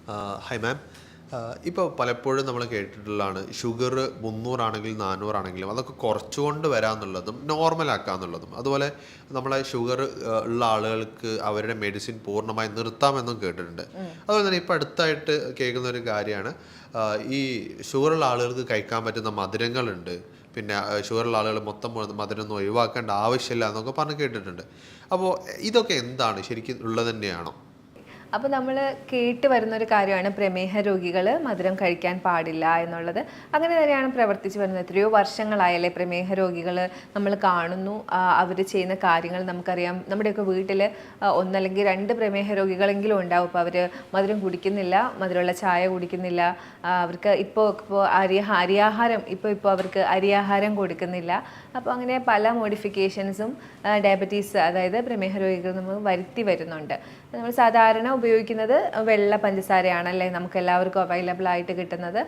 Hi ma'am. ഇപ്പോൾ പലപ്പോഴും നമ്മൾ കേട്ടിട്ടുള്ളതാണ് ഷുഗർ 300 ആണെങ്കിൽ 400 ആണെങ്കിലും അതൊക്കെ കുറച്ചുകൊണ്ട് വരാമെന്നുള്ളതും നോർമലാക്കാന്നുള്ളതും. അതുപോലെ നമ്മളെ ഷുഗർ ഉള്ള ആളുകൾക്ക് അവരുടെ മെഡിസിൻ പൂർണ്ണമായി നിർത്താമെന്നും കേട്ടിട്ടുണ്ട്. അതുപോലെ തന്നെ ഇപ്പോൾ അടുത്തായിട്ട് കേൾക്കുന്ന ഒരു കാര്യമാണ് ഈ ഷുഗറുള്ള ആളുകൾക്ക് കഴിക്കാൻ പറ്റുന്ന മധുരങ്ങളുണ്ട്. പിന്നെ ഷുഗറുള്ള ആളുകൾ മൊത്തം മധുരം ഒന്നും ഒഴിവാക്കേണ്ട ആവശ്യമില്ല എന്നൊക്കെ പറഞ്ഞ് കേട്ടിട്ടുണ്ട്. അപ്പോൾ ഇതൊക്കെ എന്താണ്, ശരിക്കും ഉള്ളത് തന്നെയാണോ? അപ്പോൾ നമ്മൾ കേട്ട് വരുന്നൊരു കാര്യമാണ് പ്രമേഹ രോഗികൾ മധുരം കഴിക്കാൻ പാടില്ല എന്നുള്ളത്. അങ്ങനെ തന്നെയാണ് പ്രവർത്തിച്ചു വരുന്നത്. എത്രയോ വർഷങ്ങളായല്ലേ പ്രമേഹ രോഗികൾ നമ്മൾ കാണുന്നു, അവർ ചെയ്യുന്ന കാര്യങ്ങൾ നമുക്കറിയാം. നമ്മുടെയൊക്കെ വീട്ടിൽ ഒന്നല്ലെങ്കിൽ 2 പ്രമേഹ രോഗികളെങ്കിലും ഉണ്ടാവും. അപ്പോൾ അവർ മധുരം കുടിക്കുന്നില്ല, മധുരമുള്ള ചായ കുടിക്കുന്നില്ല. അവർക്ക് ഇപ്പോൾ അരിയാഹാരം ഇപ്പോൾ അവർക്ക് അരിയാഹാരം കൊടുക്കുന്നില്ല. അപ്പോൾ അങ്ങനെ പല മോഡിഫിക്കേഷൻസും ഡയബറ്റീസ്, അതായത് പ്രമേഹ രോഗികൾ നമ്മൾ വരുത്തി വരുന്നുണ്ട്. നമ്മൾ സാധാരണ ഉപയോഗിക്കുന്നത് വെള്ള പഞ്ചസാരയാണല്ലേ നമുക്ക് എല്ലാവർക്കും അവൈലബിൾ ആയിട്ട് കിട്ടുന്നത്.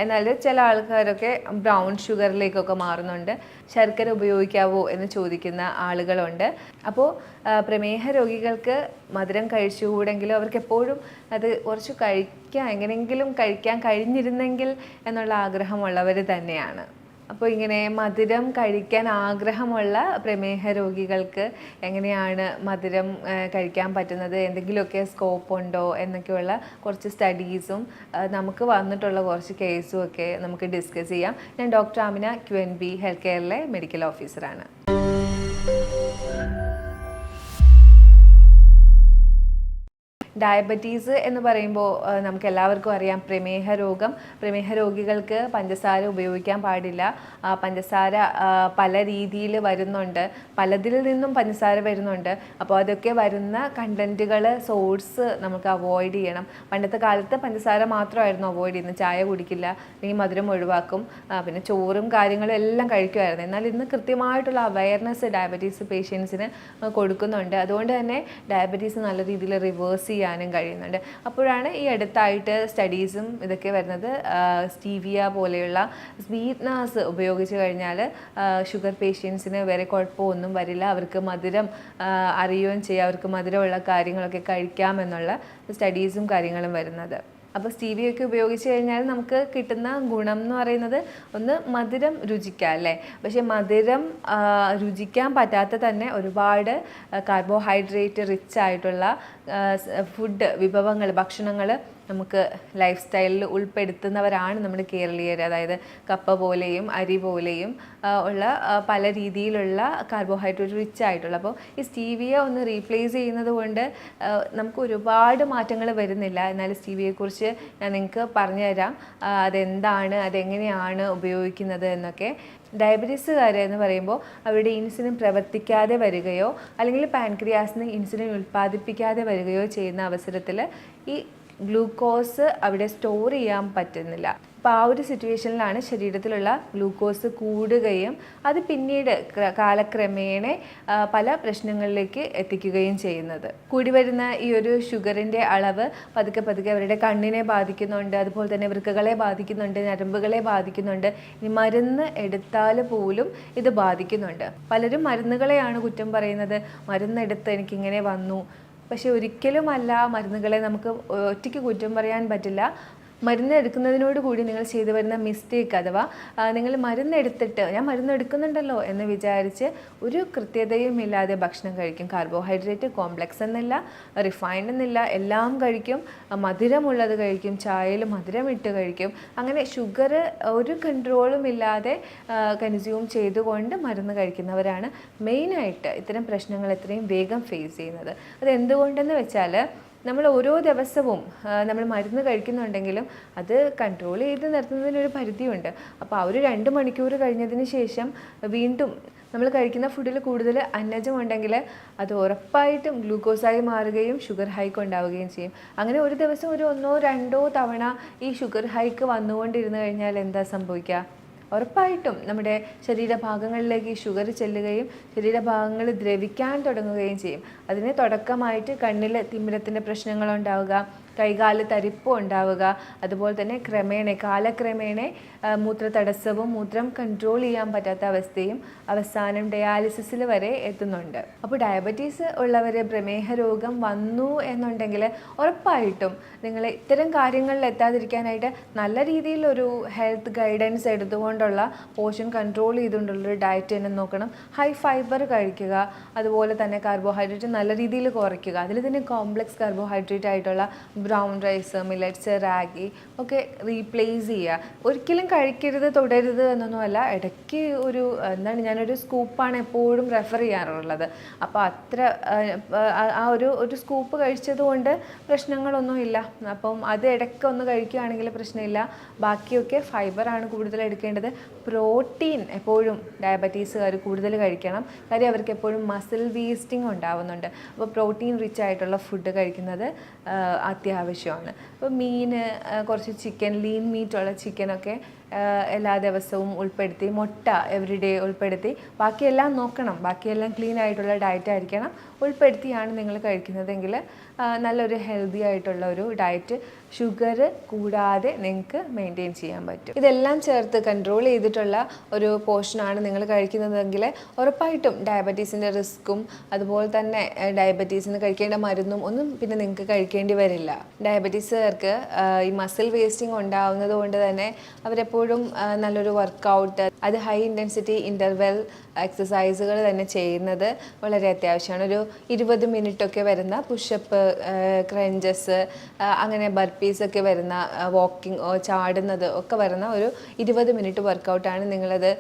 എന്നാൽ ചില ആൾക്കാരൊക്കെ ബ്രൗൺ ഷുഗറിലേക്കൊക്കെ മാറുന്നുണ്ട്. ശർക്കര ഉപയോഗിക്കാവോ എന്ന് ചോദിക്കുന്ന ആളുകളുണ്ട്. അപ്പോൾ പ്രമേഹ രോഗികൾക്ക് മധുരം കഴിച്ചുകൂടെങ്കിലും അവർക്ക് എപ്പോഴും അത് കുറച്ച് എങ്ങനെയെങ്കിലും കഴിക്കാൻ കഴിഞ്ഞിരുന്നെങ്കിൽ എന്നുള്ള ആഗ്രഹമുള്ളവർ തന്നെയാണ്. അപ്പോൾ ഇങ്ങനെ മധുരം കഴിക്കാൻ ആഗ്രഹമുള്ള പ്രമേഹ രോഗികൾക്ക് എങ്ങനെയാണ് മധുരം കഴിക്കാൻ പറ്റുന്നത്, എന്തെങ്കിലുമൊക്കെ സ്കോപ്പ് ഉണ്ടോ എന്നൊക്കെയുള്ള കുറച്ച് സ്റ്റഡീസും നമുക്ക് വന്നിട്ടുള്ള കുറച്ച് കേസും ഒക്കെ നമുക്ക് ഡിസ്കസ് ചെയ്യാം. ഞാൻ ഡോക്ടർ ആമിന, QNB ഹെൽത്ത് കെയറിലെ മെഡിക്കൽ ഓഫീസറാണ്. ഡയബറ്റീസ് എന്ന് പറയുമ്പോൾ നമുക്ക് എല്ലാവർക്കും അറിയാം പ്രമേഹ രോഗികൾക്ക് പഞ്ചസാര ഉപയോഗിക്കാൻ പാടില്ല. പഞ്ചസാര പല രീതിയിൽ വരുന്നുണ്ട്, പലതിൽ നിന്നും പഞ്ചസാര വരുന്നുണ്ട്. അപ്പോൾ അതൊക്കെ വരുന്ന കണ്ടൻറ്റുകൾ, സോഴ്സ് നമുക്ക് അവോയ്ഡ് ചെയ്യണം. പണ്ടത്തെ കാലത്ത് പഞ്ചസാര മാത്രമായിരുന്നു അവോയ്ഡ് ചെയ്യുന്നത്. ചായ കുടിക്കില്ല, അല്ലെങ്കിൽ മധുരം ഒഴിവാക്കും, പിന്നെ ചോറും കാര്യങ്ങളും എല്ലാം കഴിക്കുമായിരുന്നു. എന്നാൽ ഇന്ന് കൃത്യമായിട്ടുള്ള അവയർനെസ് ഡയബറ്റീസ് പേഷ്യൻസിന് കൊടുക്കുന്നുണ്ട്. അതുകൊണ്ട് തന്നെ ഡയബറ്റീസ് നല്ല രീതിയിൽ റിവേഴ്സ് ചെയ്യാനും കഴിയുന്നുണ്ട്. അപ്പോഴാണ് ഈ അടുത്തായിട്ട് സ്റ്റഡീസും ഇതൊക്കെ വരുന്നത്. സ്റ്റീവിയ പോലെയുള്ള സ്വീറ്റ്നേഴ്സ് ഉപയോഗിച്ച് കഴിഞ്ഞാൽ ഷുഗർ പേഷ്യൻസിന് വേറെ കുഴപ്പമൊന്നും വരില്ല, അവർക്ക് മധുരം അറിയുകയും ചെയ്യാം, അവർക്ക് മധുരമുള്ള കാര്യങ്ങളൊക്കെ കഴിക്കാമെന്നുള്ള സ്റ്റഡീസും കാര്യങ്ങളും വരുന്നത്. അപ്പോൾ സ്റ്റീവിയൊക്കെ ഉപയോഗിച്ച് കഴിഞ്ഞാൽ നമുക്ക് കിട്ടുന്ന ഗുണം എന്ന് പറയുന്നത്, ഒന്ന് മധുരം രുചിക്കാം അല്ലേ. പക്ഷേ മധുരം രുചിക്കാൻ പറ്റാത്ത തന്നെ ഒരുപാട് കാർബോഹൈഡ്രേറ്റ് റിച്ച് ആയിട്ടുള്ള ഭക്ഷണങ്ങൾ നമുക്ക് ലൈഫ് സ്റ്റൈലിൽ ഉൾപ്പെടുത്തുന്നവരാണ് നമ്മുടെ കേരളീയർ. അതായത് കപ്പ പോലെയും അരി പോലെയും ഉള്ള പല രീതിയിലുള്ള കാർബോഹൈഡ്രേറ്റ് റിച്ച് ആയിട്ടുള്ള. അപ്പോൾ ഈ സ്റ്റീവിയ ഒന്ന് റീപ്ലേസ് ചെയ്യുന്നത് കൊണ്ട് നമുക്ക് ഒരുപാട് മാറ്റങ്ങൾ വരുന്നില്ല. എന്നാൽ സ്റ്റീവിയെക്കുറിച്ച് ഞാൻ നിങ്ങൾക്ക് പറഞ്ഞുതരാം, അതെന്താണ്, അതെങ്ങനെയാണ് ഉപയോഗിക്കുന്നത് എന്നൊക്കെ. ഡയബറ്റീസുകാർ എന്ന് പറയുമ്പോൾ അവരുടെ ഇൻസുലിൻ പ്രവർത്തിക്കാതെ വരികയോ അല്ലെങ്കിൽ പാൻക്രിയാസിന് ഇൻസുലിൻ ഉൽപ്പാദിപ്പിക്കാതെ വരികയോ ചെയ്യുന്ന അവസരത്തിൽ ഈ ഗ്ലൂക്കോസ് അവിടെ സ്റ്റോർ ചെയ്യാൻ പറ്റുന്നില്ല. അപ്പോൾ ആ ഒരു സിറ്റുവേഷനിലാണ് ശരീരത്തിലുള്ള ഗ്ലൂക്കോസ് കൂടുകയും അത് പിന്നീട് കാലക്രമേണ പല പ്രശ്നങ്ങളിലേക്ക് എത്തിക്കുകയും ചെയ്യുന്നത്. കൂടി വരുന്ന ഈ ഒരു ഷുഗറിൻ്റെ അളവ് പതുക്കെ അവരുടെ കണ്ണിനെ ബാധിക്കുന്നുണ്ട്, അതുപോലെ തന്നെ വൃക്കകളെ ബാധിക്കുന്നുണ്ട്, ഞരമ്പുകളെ ബാധിക്കുന്നുണ്ട്. ഇനി മരുന്ന് എടുത്താൽ പോലും ഇത് ബാധിക്കുന്നുണ്ട്. പലരും മരുന്നുകളെയാണ് കുറ്റം പറയുന്നത്, മരുന്നെടുത്ത് എനിക്കിങ്ങനെ വന്നു. പക്ഷെ ഒരിക്കലുമല്ല, മരുന്നുകളെ നമുക്ക് ഒറ്റയ്ക്ക് കുറ്റം പറയാൻ പറ്റില്ല. മരുന്ന് എടുക്കുന്നതിനോട് കൂടി നിങ്ങൾ ചെയ്തു വരുന്ന മിസ്റ്റേക്ക്, അഥവാ നിങ്ങൾ മരുന്നെടുത്തിട്ട് ഞാൻ മരുന്ന് എടുക്കുന്നുണ്ടല്ലോ എന്ന് വിചാരിച്ച് ഒരു കൃത്യതയും ഇല്ലാതെ ഭക്ഷണം കഴിക്കും. കാർബോഹൈഡ്രേറ്റ് കോംപ്ലക്സ് എന്നില്ല, റിഫൈൻഡ് എന്നില്ല, എല്ലാം കഴിക്കും. മധുരമുള്ളത് കഴിക്കും, ചായയിൽ മധുരം ഇട്ട് കഴിക്കും. അങ്ങനെ ഷുഗർ ഒരു കൺട്രോളും ഇല്ലാതെ കൺസ്യൂം ചെയ്തുകൊണ്ട് മരുന്ന് കഴിക്കുന്നവരാണ് മെയിനായിട്ട് ഇത്തരം പ്രശ്നങ്ങൾ എത്രയും വേഗം ഫേസ് ചെയ്യുന്നത്. അതെന്തുകൊണ്ടെന്ന് വെച്ചാൽ, നമ്മൾ ഓരോ ദിവസവും നമ്മൾ മരുന്ന് കഴിക്കുന്നുണ്ടെങ്കിലും അത് കൺട്രോൾ ചെയ്ത് നിർത്തുന്നതിനൊരു പരിധിയുണ്ട്. അപ്പോൾ ആ ഒരു 2 മണിക്കൂർ കഴിഞ്ഞതിന് ശേഷം വീണ്ടും നമ്മൾ കഴിക്കുന്ന ഫുഡിൽ കൂടുതൽ അന്നജം ഉണ്ടെങ്കിൽ അത് ഉറപ്പായിട്ടും ഗ്ലൂക്കോസായി മാറുകയും ഷുഗർ ഹൈക്ക് ഉണ്ടാവുകയും ചെയ്യും. അങ്ങനെ ഒരു ദിവസം ഒരു 1-2 തവണ ഈ ഷുഗർ ഹൈക്ക് വന്നുകൊണ്ടിരുന്നു കഴിഞ്ഞാൽ എന്താ സംഭവിക്കുക? ഉറപ്പായിട്ടും നമ്മുടെ ശരീരഭാഗങ്ങളിലേക്ക് ഈ ഷുഗർ ചെല്ലുകയും ശരീരഭാഗങ്ങൾ ദ്രവിക്കാൻ തുടങ്ങുകയും ചെയ്യും. അതിന് തുടക്കമായിട്ട് കണ്ണിൽ തിമിരത്തിൻ്റെ പ്രശ്നങ്ങളുണ്ടാവുക, കൈകാല് തരിപ്പും ഉണ്ടാവുക, അതുപോലെ തന്നെ കാലക്രമേണ മൂത്ര തടസ്സവും മൂത്രം കൺട്രോൾ ചെയ്യാൻ പറ്റാത്ത അവസ്ഥയും അവസാനം ഡയാലിസിസിൽ വരെ എത്തുന്നുണ്ട്. അപ്പോൾ ഡയബറ്റീസ് ഉള്ളവർ പ്രമേഹ രോഗം വന്നു എന്നുണ്ടെങ്കിൽ ഉറപ്പായിട്ടും നിങ്ങൾ ഇത്തരം കാര്യങ്ങളിൽ എത്താതിരിക്കാനായിട്ട് നല്ല രീതിയിലൊരു ഹെൽത്ത് ഗൈഡൻസ് എടുത്തുകൊണ്ടുള്ള പോർഷൻ കൺട്രോൾ ചെയ്തുകൊണ്ടുള്ളൊരു ഡയറ്റ് തന്നെ നോക്കണം. ഹൈ ഫൈബർ കഴിക്കുക, അതുപോലെ തന്നെ കാർബോഹൈഡ്രേറ്റ് നല്ല രീതിയിൽ കുറയ്ക്കുക. അതിൽ തന്നെ കോംപ്ലക്സ് കാർബോഹൈഡ്രേറ്റ് ആയിട്ടുള്ള ബ്രൗൺ റൈസ്, മില്ലറ്റ്സ്, റാഗി ഒക്കെ റീപ്ലേസ് ചെയ്യുക. ഒരിക്കലും കഴിക്കരുത്, തുടരുത് എന്നൊന്നുമല്ല. ഇടയ്ക്ക് ഞാനൊരു സ്കൂപ്പാണ് എപ്പോഴും റെഫർ ചെയ്യാറുള്ളത്. അപ്പോൾ ഒരു സ്കൂപ്പ് കഴിച്ചത് കൊണ്ട് പ്രശ്നങ്ങളൊന്നുമില്ല. അപ്പം അത് ഇടയ്ക്ക് ഒന്ന് കഴിക്കുകയാണെങ്കിൽ പ്രശ്നമില്ല. ബാക്കിയൊക്കെ ഫൈബറാണ് കൂടുതൽ എടുക്കേണ്ടത്. പ്രോട്ടീൻ എപ്പോഴും ഡയബറ്റീസുകാർ കൂടുതൽ കഴിക്കണം. കാര്യം അവർക്ക് എപ്പോഴും മസിൽ വേസ്റ്റിംഗ് ഉണ്ടാവുന്നുണ്ട്. അപ്പോൾ പ്രോട്ടീൻ റിച്ച് ആയിട്ടുള്ള ഫുഡ് കഴിക്കുന്നത് അത്യാവശ്യമാണ്. അപ്പോൾ കുറച്ച് ചിക്കൻ, ലീൻ മീറ്റുള്ള ചിക്കനൊക്കെ എല്ലാ ദിവസവും ഉൾപ്പെടുത്തി, മുട്ട എവറിഡേ ഉൾപ്പെടുത്തി, ബാക്കിയെല്ലാം നോക്കണം. ബാക്കിയെല്ലാം ക്ലീൻ ആയിട്ടുള്ള ഡയറ്റ് ആയിരിക്കണം. ഉൾപ്പെടുത്തിയാണ് നിങ്ങൾ കഴിക്കുന്നതെങ്കിൽ നല്ലൊരു ഹെൽത്തി ആയിട്ടുള്ള ഒരു ഡയറ്റ് ഷുഗർ കൂടാതെ നിങ്ങൾക്ക് മെയിൻറ്റെയിൻ ചെയ്യാൻ പറ്റും. ഇതെല്ലാം ചേർത്ത് കൺട്രോൾ ചെയ്തിട്ടുള്ള ഒരു പോർഷനാണ് നിങ്ങൾ കഴിക്കുന്നതെങ്കിൽ ഉറപ്പായിട്ടും ഡയബറ്റീസിൻ്റെ റിസ്ക്കും അതുപോലെ തന്നെ ഡയബറ്റീസിന് കഴിക്കേണ്ട മരുന്നും ഒന്നും പിന്നെ നിങ്ങൾക്ക് കഴിക്കേണ്ടി വരില്ല. ഡയബറ്റീസുകാർക്ക് ഈ മസിൽ വേസ്റ്റിംഗ് ഉണ്ടാവുന്നത് കൊണ്ട് തന്നെ അവരെപ്പോഴും നല്ലൊരു വർക്കൗട്ട്, അത് ഹൈ ഇൻറ്റൻസിറ്റി ഇൻ്റർവെൽ എക്സസൈസുകൾ തന്നെ ചെയ്യുന്നത് വളരെ അത്യാവശ്യമാണ്. ഒരു 20 മിനിറ്റൊക്കെ വരുന്ന പുഷപ്പ്, ക്രഞ്ചസ്, അങ്ങനെ ബർപ്പീസൊക്കെ വരുന്ന, വാക്കിംഗ്, ചാടുന്നത് ഒക്കെ വരുന്ന ഒരു 20 മിനിറ്റ് വർക്കൗട്ടാണ്. നിങ്ങളത്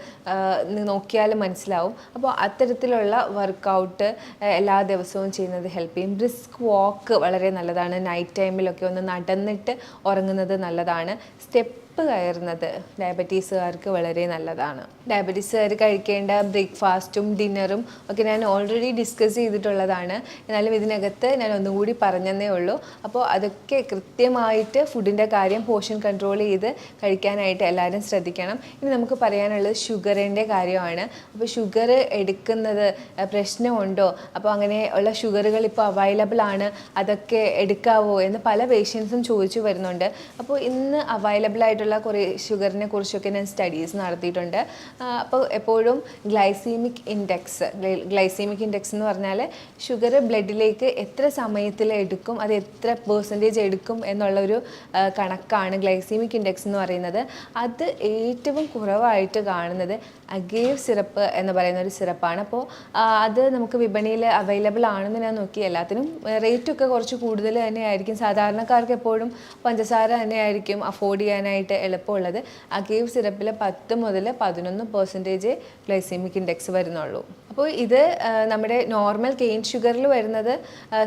നോക്കിയാൽ മനസ്സിലാവും. അപ്പോൾ അത്തരത്തിലുള്ള വർക്കൗട്ട് എല്ലാ ദിവസവും ചെയ്യുന്നത് ഹെൽപ്പ് ചെയ്യും. ബ്രിസ്ക് വാക്ക് വളരെ നല്ലതാണ്. നൈറ്റ് ടൈമിലൊക്കെ ഒന്ന് നടന്നിട്ട് ഉറങ്ങുന്നത് നല്ലതാണ്. സ്റ്റെപ്പ് കയറുന്നത് ഡയബറ്റീസുകാർക്ക് വളരെ നല്ലതാണ്. ഡയബറ്റീസുകാർ കഴിക്കേണ്ട ബ്രേക്ക്ഫാസ്റ്റും ഡിന്നറും ഒക്കെ ഞാൻ ഓൾറെഡി ഡിസ്കസ് ചെയ്തിട്ടുള്ളതാണ്. എന്നാലും ഇതിനകത്ത് ഞാൻ ഒന്നുകൂടി പറഞ്ഞതേ ഉള്ളൂ. അപ്പോൾ അതൊക്കെ കൃത്യമായിട്ട് ഫുഡിൻ്റെ കാര്യം പോർഷൻ കൺട്രോൾ ചെയ്ത് കഴിക്കാനായിട്ട് എല്ലാവരും ശ്രദ്ധിക്കണം. ഇനി നമുക്ക് പറയാനുള്ളത് ഷുഗറിൻ്റെ കാര്യമാണ്. അപ്പോൾ ഷുഗർ എടുക്കുന്നത് പ്രശ്നമുണ്ടോ, അപ്പോൾ അങ്ങനെ ഉള്ള ഷുഗറുകൾ ഇപ്പോൾ അവൈലബിൾ ആണ്, അതൊക്കെ എടുക്കാവോ എന്ന് പല പേഷ്യൻസും ചോദിച്ചു വരുന്നുണ്ട്. അപ്പോൾ ഇന്ന് അവൈലബിൾ ആയിട്ടുള്ള കുറേ ഷുഗറിനെ കുറിച്ചൊക്കെ ഞാൻ സ്റ്റഡീസ് നടത്തിയിട്ടുണ്ട്. അപ്പോൾ എപ്പോഴും ഗ്ലൈസീമിക് ഇൻഡെക്സ് എന്ന് പറഞ്ഞാൽ ഷുഗർ ബ്ലഡിലേക്ക് എത്ര സമയത്തിൽ എടുക്കും, അത് എത്ര പെർസെൻറ്റേജ് എടുക്കും എന്നുള്ളൊരു കണക്കാണ് ഗ്ലൈസീമിക് ഇൻഡെക്സ് എന്ന് പറയുന്നത്. അത് ഏറ്റവും കുറവായിട്ട് കാണുന്നത് അഗേവ് സിറപ്പ് എന്ന് പറയുന്ന ഒരു സിറപ്പാണ്. അപ്പോൾ അത് നമുക്ക് വിപണിയിൽ അവൈലബിൾ ആണെന്ന് ഞാൻ നോക്കി. എല്ലാത്തിനും റേറ്റൊക്കെ കുറച്ച് കൂടുതൽ തന്നെയായിരിക്കും. സാധാരണക്കാർക്ക് എപ്പോഴും പഞ്ചസാര തന്നെയായിരിക്കും അഫോർഡ് ചെയ്യാനായിട്ട് എളുപ്പമുള്ളത്. അഗേവ് സിറപ്പിൽ 10 മുതൽ 11% ഗ്ലൈസീമിക് ഇൻഡെക്സ് വരുന്നുള്ളൂ. അപ്പോൾ ഇത് നമ്മുടെ നോർമൽ കെയിൻ ഷുഗറിൽ വരുന്നത്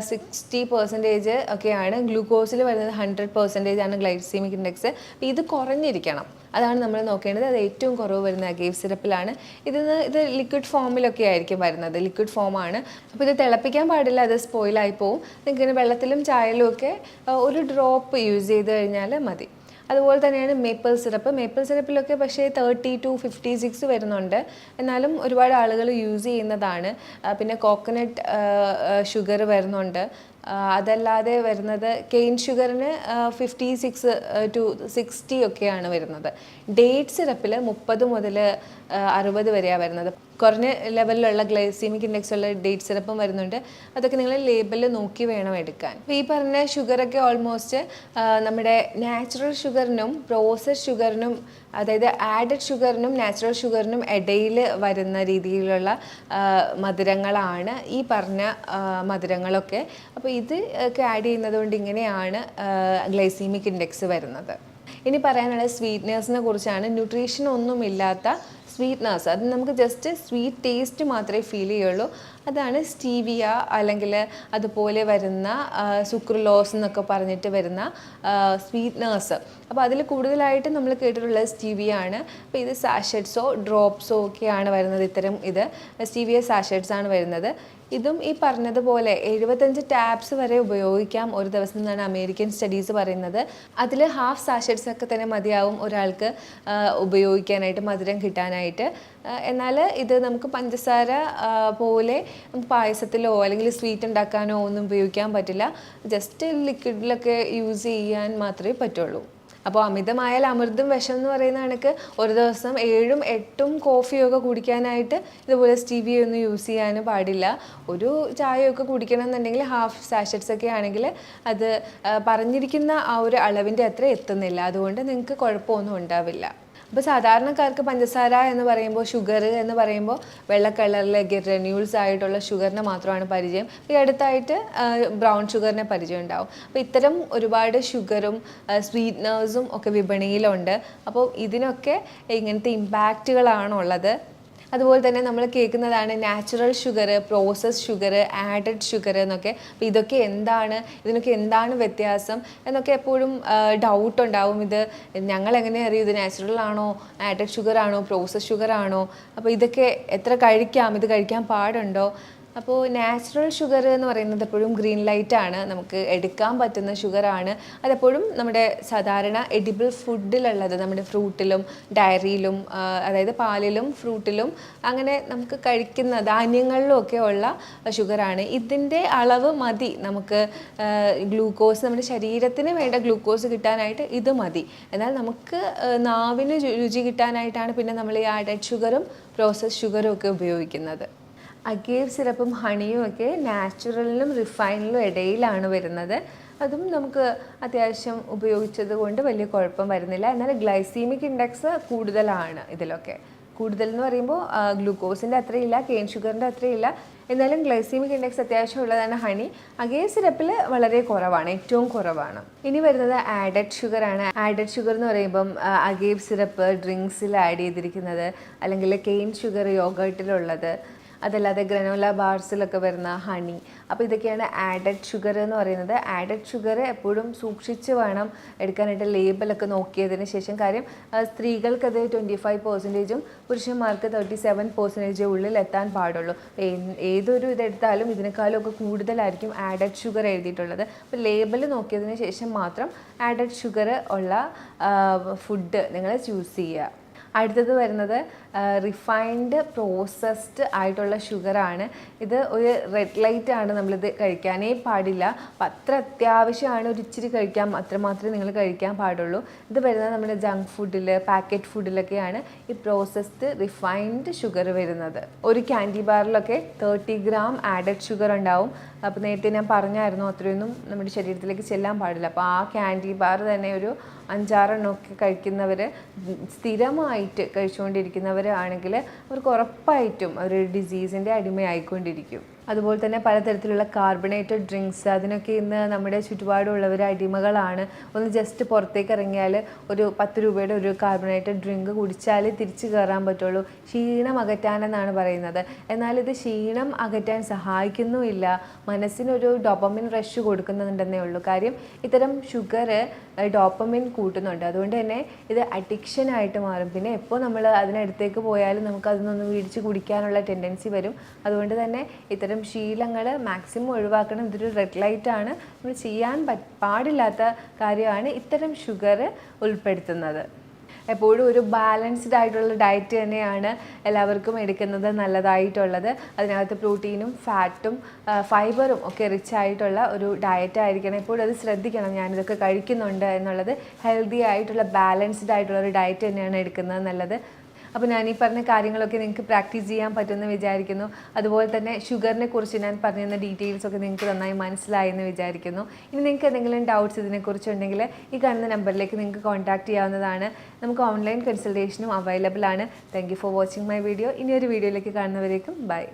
60% ഒക്കെയാണ്. ഗ്ലൂക്കോസിൽ വരുന്നത് 100% ആണ് ഗ്ലൈസീമിക് ഇൻഡെക്സ്. ഇത് കുറഞ്ഞിരിക്കണം, അതാണ് നമ്മൾ നോക്കേണ്ടത്. അത് ഏറ്റവും കുറവ് വരുന്ന അഗേവ് സിറപ്പിലാണ്. ഇത് ലിക്വിഡ് ഫോമിലൊക്കെ ആയിരിക്കും വരുന്നത്. ലിക്വിഡ് ഫോമാണ്. അപ്പോൾ ഇത് തിളപ്പിക്കാൻ പാടില്ല, അത് സ്പോയിലായി പോവും. നിങ്ങൾക്ക് വെള്ളത്തിലും ചായയിലും ഒക്കെ ഒരു ഡ്രോപ്പ് യൂസ് ചെയ്ത് കഴിഞ്ഞാൽ മതി. അതുപോലെ തന്നെയാണ് മേപ്പിൾ സിറപ്പിലൊക്കെ പക്ഷേ 30 to 56 വരുന്നുണ്ട്. എന്നാലും ഒരുപാട് ആളുകൾ യൂസ് ചെയ്യുന്നതാണ്. പിന്നെ കോക്കനട്ട് ഷുഗർ വരുന്നുണ്ട്. അതല്ലാതെ വരുന്നത് കെയിൻ ഷുഗറിന് 56 to 60 ഒക്കെയാണ് വരുന്നത്. ഡേറ്റ് സിറപ്പിൽ 30 മുതൽ 60 വരെയാണ് വരുന്നത്. കുറഞ്ഞ ലെവലിലുള്ള ഗ്ലൈസീമിക് ഇൻഡെക്സ് ഉള്ള ഡേറ്റ് സിറപ്പും വരുന്നുണ്ട്. അതൊക്കെ നിങ്ങൾ ലേബലിൽ നോക്കി വേണം എടുക്കാൻ. അപ്പോൾ ഈ പറഞ്ഞ ഷുഗറൊക്കെ ഓൾമോസ്റ്റ് നമ്മുടെ നാച്ചുറൽ ഷുഗറിനും പ്രോസസ്ഡ് ഷുഗറിനും, അതായത് ആഡഡ് ഷുഗറിനും നാച്ചുറൽ ഷുഗറിനും ഇടയിൽ വരുന്ന രീതിയിലുള്ള മധുരങ്ങളാണ് ഈ പറഞ്ഞ മധുരങ്ങളൊക്കെ. അപ്പോൾ ഇത് ഒക്കെ ആഡ് ചെയ്യുന്നത് കൊണ്ട് ഇങ്ങനെയാണ് ഗ്ലൈസീമിക് ഇൻഡെക്സ് വരുന്നത്. ഇനി പറയാനുള്ളത് സ്വീറ്റ്നേഴ്സിനെ കുറിച്ചാണ്. ന്യൂട്രീഷൻ ഒന്നുമില്ലാത്ത സ്വീറ്റ്നസ്, അത് നമുക്ക് ജസ്റ്റ് സ്വീറ്റ് ടേസ്റ്റ് മാത്രമേ ഫീൽ ചെയ്യുള്ളൂ. അതാണ് സ്റ്റീവിയ, അല്ലെങ്കിൽ അതുപോലെ വരുന്ന സുക്രലോസ് എന്നൊക്കെ പറഞ്ഞിട്ട് വരുന്ന സ്വീറ്റ്നേഴ്സ്. അപ്പോൾ അതിൽ കൂടുതലായിട്ട് നമ്മൾ കേട്ടിട്ടുള്ളത് സ്റ്റീവിയ ആണ്. അപ്പോൾ ഇത് സാഷറ്റ്സോ ഡ്രോപ്സോ ഒക്കെയാണ് വരുന്നത്. ഇത് സ്റ്റീവിയ സാഷറ്റ്സ് ആണ് വരുന്നത്. ഇതും ഈ പറഞ്ഞതുപോലെ 75 ടാബ്സ് വരെ ഉപയോഗിക്കാം ഒരു ദിവസം എന്നാണ് അമേരിക്കൻ സ്റ്റഡീസ് പറയുന്നത്. അതിൽ ഹാഫ് സാഷറ്റ്സ് ഒക്കെ തന്നെ മതിയാവും ഒരാൾക്ക് ഉപയോഗിക്കാനായിട്ട്, മധുരം കിട്ടാനായിട്ട്. എന്നാൽ ഇത് നമുക്ക് പഞ്ചസാര പോലെ നമുക്ക് പായസത്തിലോ അല്ലെങ്കിൽ സ്വീറ്റ് ഉണ്ടാക്കാനോ ഒന്നും ഉപയോഗിക്കാൻ പറ്റില്ല. ജസ്റ്റ് ലിക്വിഡിലൊക്കെ യൂസ് ചെയ്യാൻ മാത്രമേ പറ്റുള്ളൂ. അപ്പോൾ അമിതമായാൽ അമൃതും വിഷം എന്ന് പറയുന്ന കണക്ക് ഒരു ദിവസം 7ഉം 8ഉം കോഫിയൊക്കെ കുടിക്കാനായിട്ട് ഇതുപോലെ സ്റ്റീവിയ ഒന്നും യൂസ് ചെയ്യാൻ പാടില്ല. ഒരു ചായയൊക്കെ കുടിക്കണം എന്നുണ്ടെങ്കിൽ ഹാഫ് സാഷറ്റ്സ് ഒക്കെ ആണെങ്കിൽ അത് പറഞ്ഞിരിക്കുന്ന ആ ഒരു അളവിൻ്റെ അത്ര എത്തുന്നില്ല. അതുകൊണ്ട് നിങ്ങൾക്ക് കുഴപ്പമൊന്നും ഉണ്ടാവില്ല. അപ്പോൾ സാധാരണക്കാർക്ക് പഞ്ചസാര എന്ന് പറയുമ്പോൾ, ഷുഗർ എന്ന് പറയുമ്പോൾ വെള്ള കളറിലെ ഗ്രാന്യൂൾസ് ആയിട്ടുള്ള ഷുഗറിനെ മാത്രമാണ് പരിചയം. ഈ അടുത്തായിട്ട് ബ്രൗൺ ഷുഗറിനെ പരിചയം ഉണ്ടാവും. അപ്പോൾ ഇത്തരം ഒരുപാട് ഷുഗറും സ്വീറ്റ്നേഴ്സും ഒക്കെ വിപണിയിലുണ്ട്. അപ്പോൾ ഇതിനൊക്കെ ഇങ്ങനത്തെ ഇമ്പാക്റ്റുകളാണുള്ളത്. അതുപോലെ തന്നെ നമ്മൾ കേൾക്കുന്നതാണ് natural sugar, processed sugar, added sugar എന്നൊക്കെ. അപ്പോൾ ഇതൊക്കെ എന്താണ്, ഇതിനൊക്കെ എന്താണ് വ്യത്യാസം എന്നൊക്കെ എപ്പോഴും ഡൗട്ട് ഉണ്ടാവും. ഇത് ഞങ്ങൾ എങ്ങനെ അറിയും ഇത് നാച്ചുറൽ ആണോ, ആഡഡ് ഷുഗർ ആണോ, പ്രോസസ്ഡ് ഷുഗർ ആണോ, അപ്പോൾ ഇതൊക്കെ എത്ര കഴിക്കാം, ഇത് കഴിക്കാൻ പാടുണ്ടോ? അപ്പോൾ നാച്ചുറൽ ഷുഗർ എന്ന് പറയുന്നത് എപ്പോഴും ഗ്രീൻ ലൈറ്റ് ആണ്, നമുക്ക് എടുക്കാൻ പറ്റുന്ന ഷുഗറാണ്. അതെപ്പോഴും നമ്മുടെ സാധാരണ എഡിബിൾ ഫുഡിലുള്ളത്, നമ്മുടെ ഫ്രൂട്ടിലും ഡയറിയിലും, അതായത് പാലിലും ഫ്രൂട്ടിലും അങ്ങനെ നമുക്ക് കഴിക്കുന്ന ധാന്യങ്ങളിലും ഒക്കെ ഉള്ള ഷുഗറാണ്. ഇതിൻ്റെ അളവ് മതി നമുക്ക് ഗ്ലൂക്കോസ്, നമ്മുടെ ശരീരത്തിന് വേണ്ട ഗ്ലൂക്കോസ് കിട്ടാനായിട്ട് ഇത് മതി. എന്നാൽ നമുക്ക് നാവിന് രുചി കിട്ടാനായിട്ടാണ് പിന്നെ നമ്മൾ ഈ ആഡഡ് ഷുഗറും പ്രോസസ്ഡ് ഷുഗറും ഒക്കെ ഉപയോഗിക്കുന്നത്. അഗേവ് സിറപ്പും ഹണിയും ഒക്കെ നാച്ചുറലിനും റിഫൈനിലും ഇടയിലാണ് വരുന്നത്. അതും നമുക്ക് അത്യാവശ്യം ഉപയോഗിച്ചത് കൊണ്ട് വലിയ കുഴപ്പം വരുന്നില്ല. എന്നാൽ ഗ്ലൈസീമിക് ഇൻഡെക്സ് കൂടുതലാണ് ഇതിലൊക്കെ. കൂടുതൽ എന്ന് പറയുമ്പോൾ ഗ്ലൂക്കോസിൻ്റെ അത്രയില്ല, കെയിൻ ഷുഗറിൻ്റെ അത്രയില്ല. എന്നാലും ഗ്ലൈസീമിക് ഇൻഡെക്സ് അത്യാവശ്യം ഉള്ളതാണ് ഹണി. അഗേവ് സിറപ്പിൽ വളരെ കുറവാണ്, ഏറ്റവും കുറവാണ്. ഇനി വരുന്നത് ആഡഡ് ഷുഗറാണ്. ആഡഡ് ഷുഗർ എന്ന് പറയുമ്പം അഗേവ് സിറപ്പ് ഡ്രിങ്ക്സിൽ ആഡ് ചെയ്തിരിക്കുന്നത്, അല്ലെങ്കിൽ കെയിൻ ഷുഗർ യോഗേർട്ടിലുള്ളത്, അതല്ലാതെ ഗ്രനോല ബാർസിലൊക്കെ വരുന്ന ഹണി. അപ്പോൾ ഇതൊക്കെയാണ് ആഡഡ് ഷുഗർ എന്ന് പറയുന്നത്. ആഡഡ് ഷുഗർ എപ്പോഴും സൂക്ഷിച്ച് വേണം എടുക്കാനായിട്ട്, ലേബലൊക്കെ നോക്കിയതിന് ശേഷം. കാര്യം സ്ത്രീകൾക്കത് 25%ഉം പുരുഷന്മാർക്ക് 37% ഉള്ളിൽ എത്താൻ പാടുള്ളൂ. ഏതൊരു ഇതെടുത്താലും ഇതിനേക്കാളും ഒക്കെ കൂടുതലായിരിക്കും ആഡഡ് ഷുഗർ എഴുതിയിട്ടുള്ളത്. അപ്പോൾ ലേബൽ നോക്കിയതിന് ശേഷം മാത്രം ആഡഡ് ഷുഗർ ഉള്ള ഫുഡ് നിങ്ങൾ ചൂസ് ചെയ്യുക. അടുത്തത് വരുന്നത് റിഫൈൻഡ് പ്രോസസ്ഡ് ആയിട്ടുള്ള ഷുഗറാണ്. ഇത് ഒരു റെഡ് ലൈറ്റ് ആണ്, നമ്മളിത് കഴിക്കാനേ പാടില്ല. അപ്പം അത്ര അത്യാവശ്യമാണ്, ഒരു ഇച്ചിരി കഴിക്കാം, അത്രമാത്രമേ നിങ്ങൾ കഴിക്കാൻ പാടുള്ളൂ. ഇത് വരുന്നത് നമ്മുടെ ജങ്ക് ഫുഡിൽ, പാക്കറ്റ് ഫുഡിലൊക്കെയാണ് ഈ പ്രോസസ്ഡ് റിഫൈൻഡ് ഷുഗർ വരുന്നത്. ഒരു ക്യാൻഡി ബാറിലൊക്കെ 30 ഗ്രാം ആഡഡ് ഷുഗർ ഉണ്ടാവും. അപ്പോൾ നേരത്തെ ഞാൻ പറഞ്ഞായിരുന്നു അത്രയൊന്നും നമ്മുടെ ശരീരത്തിലേക്ക് ചെല്ലാൻ പാടില്ല. അപ്പോൾ ആ ക്യാൻഡി ബാർ തന്നെ ഒരു 5-6 എണ്ണമൊക്കെ കഴിക്കുന്നവർ, സ്ഥിരമായിട്ട് കഴിച്ചുകൊണ്ടിരിക്കുന്നവരാണെങ്കിൽ അവർക്ക് ഉറപ്പായിട്ടും ഒരു ഡിസീസിൻ്റെ അടിമയായിക്കൊണ്ടിരിക്കും. അതുപോലെ തന്നെ പലതരത്തിലുള്ള കാർബണേറ്റഡ് ഡ്രിങ്ക്സ്, അതിനൊക്കെ ഇന്ന് നമ്മുടെ ചുറ്റുപാടുള്ളവർ അടിമകളാണ്. ഒന്ന് ജസ്റ്റ് പുറത്തേക്ക് ഇറങ്ങിയാൽ ഒരു 10 രൂപയുടെ ഒരു കാർബണേറ്റഡ് ഡ്രിങ്ക് കുടിച്ചാൽ തിരിച്ചു കയറാൻ പറ്റുള്ളൂ. ക്ഷീണം അകറ്റാനെന്നാണ് പറയുന്നത്. എന്നാൽ ഇത് ക്ഷീണം അകറ്റാൻ സഹായിക്കുന്നുമില്ല, മനസ്സിനൊരു ഡോപ്പമിൻ റഷ് കൊടുക്കുന്നുണ്ടെന്നേ ഉള്ളൂ. കാര്യം ഇത്തരം ഷുഗർ ഡോപ്പമിൻ കൂട്ടുന്നുണ്ട്. അതുകൊണ്ട് തന്നെ ഇത് അഡിക്ഷനായിട്ട് മാറും. പിന്നെ എപ്പോൾ നമ്മൾ അതിനടുത്തേക്ക് പോയാലും നമുക്ക് അതിനൊന്ന് മേടിച്ച് കുടിക്കാനുള്ള ടെൻഡൻസി വരും. അതുകൊണ്ട് തന്നെ ഇത്തരം ശീലങ്ങൾ മാക്സിമം ഒഴിവാക്കണം. ഇതൊരു റെഡ് ലൈറ്റാണ്, നമ്മൾ ചെയ്യാൻ പാടില്ലാത്ത കാര്യമാണ് ഇത്തരം ഷുഗർ ഉൾപ്പെടുത്തുന്നത്. എപ്പോഴും ഒരു ബാലൻസ്ഡ് ആയിട്ടുള്ള ഡയറ്റ് തന്നെയാണ് എല്ലാവർക്കും എടുക്കുന്നത് നല്ലതായിട്ടുള്ളത്. അതിനകത്ത് പ്രോട്ടീനും ഫാറ്റും ഫൈബറും ഒക്കെ റിച്ച് ആയിട്ടുള്ള ഒരു ഡയറ്റ് ആയിരിക്കണം. എപ്പോഴും അത് ശ്രദ്ധിക്കണം, ഞാനിതൊക്കെ കഴിക്കുന്നുണ്ട് എന്നുള്ളത്. ഹെൽത്തി ആയിട്ടുള്ള ബാലൻസ്ഡ് ആയിട്ടുള്ള ഒരു ഡയറ്റ് തന്നെയാണ് എടുക്കുന്നത് നല്ലത്. അപ്പോൾ ഞാൻ ഈ പറഞ്ഞ കാര്യങ്ങളൊക്കെ നിങ്ങൾക്ക് പ്രാക്ടീസ് ചെയ്യാൻ പറ്റുമെന്ന് വിചാരിക്കുന്നു. അതുപോലെ തന്നെ ഷുഗറിനെ കുറിച്ച് ഞാൻ പറഞ്ഞിരുന്ന ഡീറ്റെയിൽസൊക്കെ നിങ്ങൾക്ക് നന്നായി മനസ്സിലായി എന്ന് വിചാരിക്കുന്നു. ഇനി നിങ്ങൾക്ക് എന്തെങ്കിലും ഡൗട്ട്സ് ഇതിനെക്കുറിച്ചുണ്ടെങ്കിൽ ഈ കാണുന്ന നമ്പറിലേക്ക് നിങ്ങൾക്ക് കോൺടാക്റ്റ് ചെയ്യാവുന്നതാണ്. നമുക്ക് ഓൺലൈൻ കൺസൾട്ടേഷനും അവൈലബിൾ ആണ്. Thank you for watching my video. ഇനിയൊരു വീഡിയോയിലേക്ക് കാണുന്നവരേക്കും ബൈ.